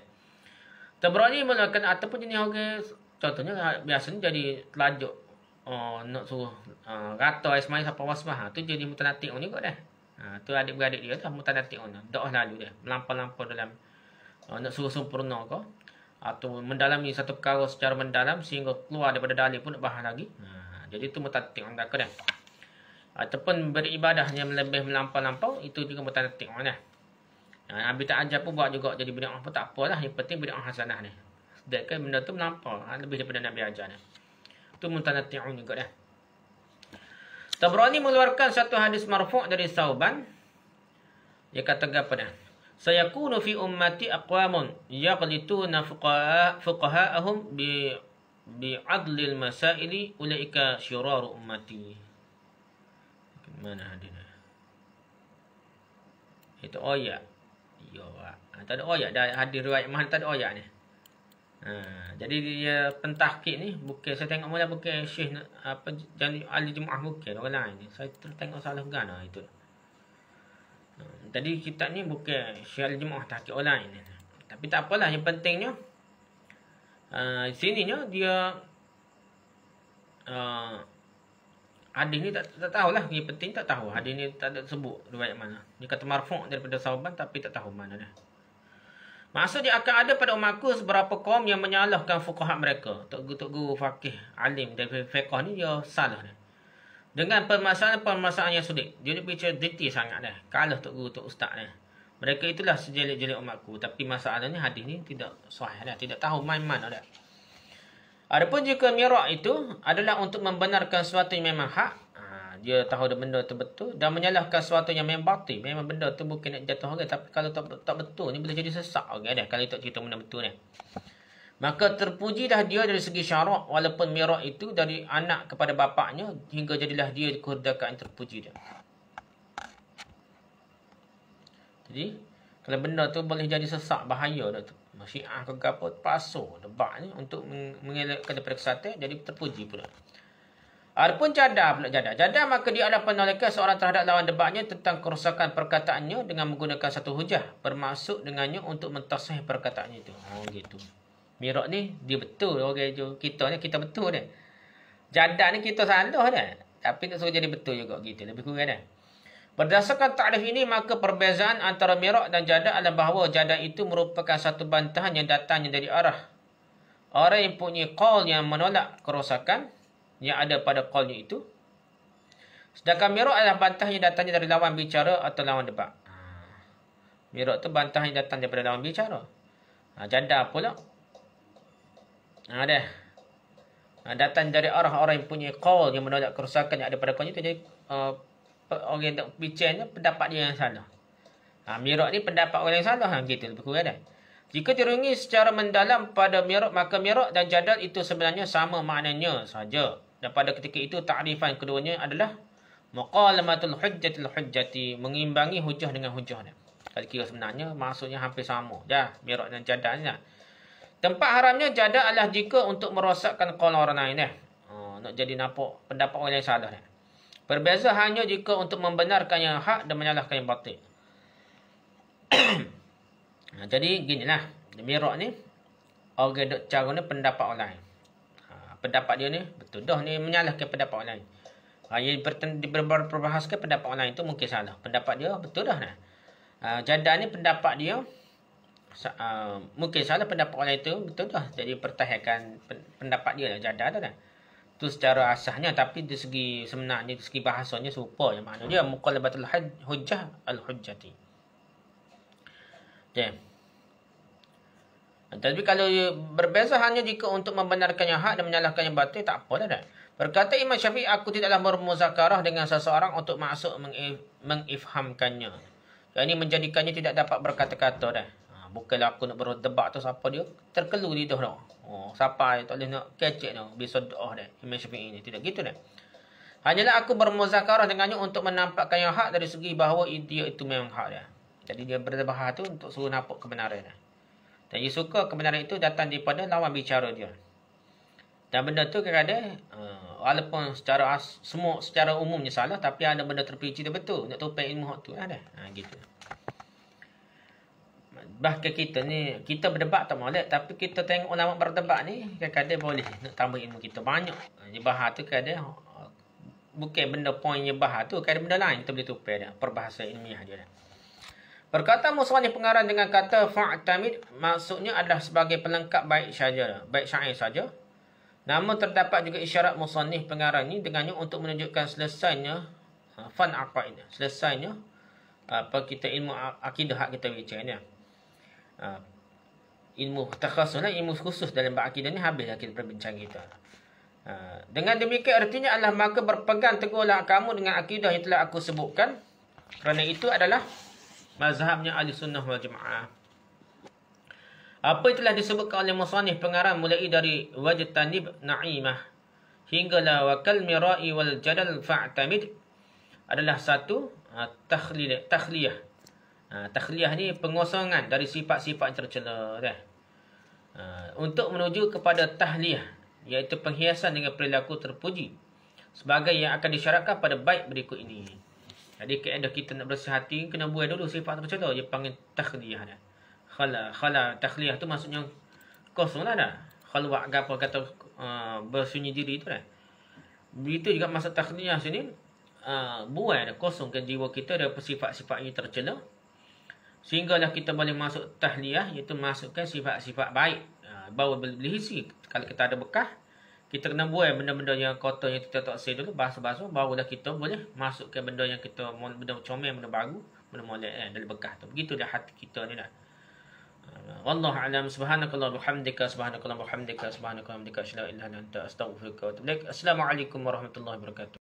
Speaker 1: Tabrani melakukan ataupun jenis orang, contohnya biasanya jadi telajuk nak suruh rata Ismail siapa wasmah, tu jadi mutanatti'un juga dah. Tu adik-beradik dia tu mutanatti'un, doa lalu dia melampau-lampau dalam nak suruh sempurna ke, atau mendalami satu perkara secara mendalam sehingga keluar daripada dalil pun nak bahas lagi. Jadi itu mutanatti'un dah. Ataupun beribadah yang lebih melampau-lampau, itu juga mutanatti'un dah. Nabi tak ajar pun buat juga jadi bid'ah pun tak apalah, yang penting bid'ah hasanah ni. Sedangkan benda tu melampau, lebih daripada Nabi ajar ni. Itu mutanatti'un juga dah. Tabrani mengeluarkan satu hadis marfu' dari Sauban. Dia kata apa dah? Sayakunu fi ummati aqwamun yaqlituna fuqaha'ahum bi'adlil masaili ulaika syiraru ummati. Mana hadisnya? Itu ayat. Ya, tak ada ayat dah, hadis riwayat mana tak ada ayat ni. Jadi dia pentahqiq ni bukan saya tengok mula, bukan Syekh apa ahli jemaah, bukan orang lain ni. Saya tengok salah gana itu. Jadi kitab ni bukan Syekh ahli jemaah, tahqiq orang lain ni. Tapi tak apalah, yang pentingnya sininya dia hadis ni tak tahulah, yang penting tak tahu. Hadis ni tak ada sebut riwayat mana. Dia kata marfu' daripada Sauban tapi tak tahu mana dah. Maksudnya akan ada pada umatku seberapa kaum yang menyalahkan fuqaha mereka. Tok guru fakih alim dari fiqh ni dia salah ni. Dengan permasalahan yang sulit. Dia bicara detail sangat dah. Kalah tok guru, tok ustaz ni. Mereka itulah sejelek-jelek umatku, tapi masalahnya hadis ni tidak sahih dah, tidak tahu mana dah. Adapun jika mirak itu adalah untuk membenarkan sesuatu yang memang hak, dia tahu benda tu betul, dan menyalahkan sesuatu yang memang batil, memang benda tu bukan nak jatuh orang, tapi kalau tak betul ni boleh jadi sesak orang dah, kalau tak cerita benda betul ni. Maka terpuji dah dia dari segi syarak, walaupun mirak itu dari anak kepada bapaknya, hingga jadilah dia kehudakaan terpuji dia. Jadi kalau benda tu boleh jadi sesak, bahaya dah tu. Syiah ke apa pasal debat ni untuk mengelakkan daripada kesatuan, jadi terpuji pula. Adapun cadar pula cadar maka dia adalah penolakan seorang terhadap lawan debatnya tentang kerosakan perkataannya dengan menggunakan satu hujah, bermaksud dengannya untuk mentasih perkataannya itu. Gitu. Mirak ni dia betul orang tu, kita ni kita betul dah. Cadar ni kita salah dah, tapi nak suruh jadi betul juga gitu, lebih kurang dah. Berdasarkan takrif ini, maka perbezaan antara mirak dan jadal adalah bahawa jadal itu merupakan satu bantahan yang datangnya dari arah orang yang punya qaul yang menolak kerosakan yang ada pada qaulnya itu. Sedangkan mirak adalah bantahan yang datangnya dari lawan bicara atau lawan debat. Mirak tu bantahan yang datang daripada lawan bicara. Jadal pula datang dari arah orang yang punya qaul yang menolak kerosakan yang ada pada qaulnya itu. Jadi orang yang bicaranya pendapat dia yang salah. Mirak ni pendapat orang yang salah, gitu lebih kurang dah. Jika dirungi secara mendalam pada mirak, maka mirak dan jadal itu sebenarnya sama maknanya saja. Dan pada ketika itu takrifan keduanya adalah muqalamatul hujjati, mengimbangi hujah dengan hujah. Kalau kira sebenarnya maksudnya hampir sama dah, mirak dan jadal ni dah. Tempat haramnya jadal adalah jika untuk merosakkan qaul orang lain dah. Nak jadi nampak pendapat orang yang salah dah. Berbeza hanya jika untuk membenarkan yang hak dan menyalahkan yang batil. Jadi ginilah, mirak ni orang duk cara ni pendapat orang lain. pendapat dia ni betul dah, ni menyalahkan pendapat orang lain. Yang berbahaskan pendapat orang lain tu mungkin salah, pendapat dia betul dah nah. Jadal ni pendapat dia mungkin salah, pendapat orang lain tu betul dah. Jadi pertahankan pendapat dia lah, jadal tu dah. Tu secara asasnya, tapi di segi sebenarnya, di segi bahasanya serupa je makna dia, muqalabatul hujjah al-hujjati. Okay. Tapi kalau berbeza hanya jika untuk membenarkan yang hak dan menyalahkan yang batil, tak apa dah. Berkata Imam Syafi'i, aku tidaklah bermuzakarah dengan seseorang untuk maksud mengifhamkannya. Yang ini menjadikannya tidak dapat berkata-kata dah. Bukanlah aku nak berdebat tu siapa dia, terkelu lidah dah. Siapa tak boleh nak kecek dah, bisa doa dah. Imam Syafi'i ni tidak gitu dah. Hanyalah aku bermuzakarah dengannya untuk menampakkan yang hak dari segi bahawa dia itu memang hak dah. Jadi dia berdebat tu untuk suruh nampak kebenaran dah. Dan dia suka kebenaran itu datang daripada lawan bicara dia. Dan benda tu kadang-kadang walaupun secara umumnya salah, tapi ada benda terperinci dia betul. Nak topeng ilmu hak tu ada. Gitu. Bahkan kita ni, kita berdebat tak molek, tapi kita tengok ulama berdebat ni kadang-kadang boleh nak tambah ilmu kita banyak. Bahas tu kadang bukan benda poinnya bahas tu, kadang benda lain kita boleh topeng dah. Perbahasan ilmiah dia dah. Berkata musannif pengarang dengan kata fa'tamid, maksudnya adalah sebagai pelengkap baik syair saja. Namun terdapat juga isyarat musannif pengarang ni dengannya untuk menunjukkan selesainya fan aqaid, selesainya apa kita ilmu akidah hak kita bincang ni. Ilmu takhasus, ilmu khusus dalam bab akidah ni habislah kita perbincang kita. Dengan demikian artinya adalah maka berpegang teguhlah kamu dengan akidah yang telah aku sebutkan, kerana itu adalah mazhabnya ahli sunnah wal jamaah. Apa yang telah disebutkan oleh musannif pengarang mulai dari wajtanib na'imah hinggalah wakal mirai wal jadal fa'tamid adalah satu takhliyah. Takhliyah ni pengosongan dari sifat-sifat yang tercela dah. Untuk menuju kepada tahliyah, iaitu penghiasan dengan perilaku terpuji sebagai yang akan disyaratkan pada bait berikut ini. Jadi kaedah kita nak bersih hati, kena buai dulu sifat tercela, dia panggil takhliyah dah. Khala takhliyah tu maksudnya kosong lah dah. Khalwat apa kata bersunyi diri tu dah. Begitu juga maksud takhliyah sini, buai dah, kosongkan jiwa kita dari sifat-sifat yang tercela, sehinggalah kita boleh masuk tahliyah, iaitu masukkan sifat-sifat baik. Baru boleh isi. Kalau kita ada bekas, kita kena buai benda-benda yang kotor yang kita tak say dulu, basuh-basuh, barulah kita boleh masukkan benda yang kita, benda comel, benda baru, benda molek dari bekas tu. Begitu dah hati kita ni dah. Wallahu a'lam. Subhanakallah bihamdika, subhanakallah bihamdika, subhanakallah bihamdika, asyhadu an la ilaha illa anta, astaghfiruka wa atubu ilaik. Assalamualaikum warahmatullahi wabarakatuh.